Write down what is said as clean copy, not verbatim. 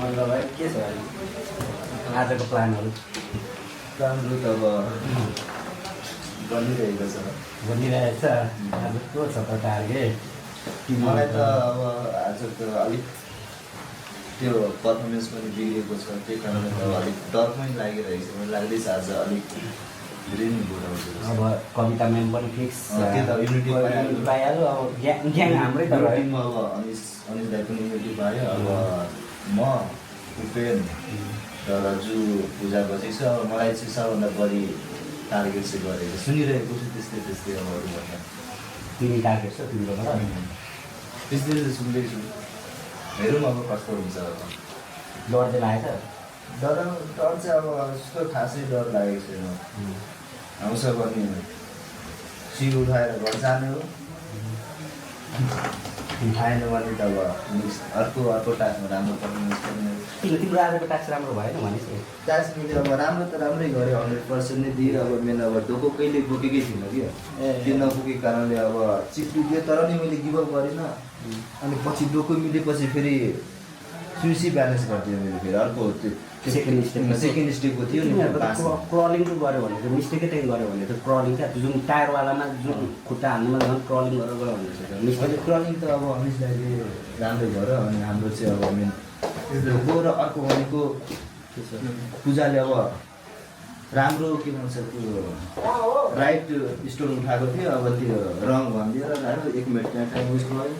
मङ्गलबार के छ अहिले आजको प्लानहरू राम्रो त अब बनिरहेको छ। बनिरहेछ। आज को छ त टार्गेट? मलाई त अब आज त अलिक त्यो पर्फर्मेन्स पनि बिग्रेको छ, त्यही कारणले त अलिक डर पनि लागिरहेको छ। मलाई लाग्दैछ आज अलिक धेरै नै बुढाउँछ। अब कविता म्याम पनि फिक्स त्यो त युनिटी पाइहाल्यो। अब ग्याङ हाम्रै त रह्यो। टिममा अब अनिस दाइ पनि युनिटी पायो। अब म उपेन र रजु पूजा बसेको छ। अब मलाई चाहिँ सबभन्दा बढी टार्गेट चाहिँ गरेको सुनिरहेको छु। त्यस्तै अब अरूभन्दा तिमी टार्गेट छ तिम्रो त्यस्तै चाहिँ सुन्दैछु। हेरौँ अब कस्तो हुन्छ। अब डर चाहिँ लाग्यो त? डर चाहिँ अब यस्तो खासै डर लागेको छैन। आउँछ भने सिर उठाएर घर जाने हो। आएन भने त अब अर्को टास्कमा राम्रो पर्फर्मेन्स गर्ने हो। तिम्रो आजको टास्क राम्रो भएन भनेपछि टास्क मैले अब राम्रो त राम्रै गरेँ, 100% नै दिएँ। अब मेरो अब डोको कहिले बोकेकै थिइनँ कि त्यो नपुगेको कारणले अब चिप्ली दियो, तर नि मैले गिभअप गरिनँ। अनि पछि डोको मिलेपछि फेरि सुइसी ब्यालेन्स गरिदिएँ मैले। फेरि अर्को त्यो सेकेन्ड स्टेपको थियो नि। क्रलिङ चाहिँ गऱ्यो भने चाहिँ मिस्टेकै त्यही गऱ्यो भने त क्रलिङ क्या जुन टायरवालामा जुन खुट्टा हाल्नुमा झन् क्रलिङ गरेर गयो भने अहिले क्रलिङ त अब अनिस दाइले राम्रै गर्यो। अनि हाम्रो चाहिँ अब मेन डोको र अर्को भनेको पूजाले अब राम्रो के भन्छ त्यो राइट स्टोन उठाएको थियो। अब त्यो रङ भनिदिएर 1 मिनट टाइम वेस्ट भयो।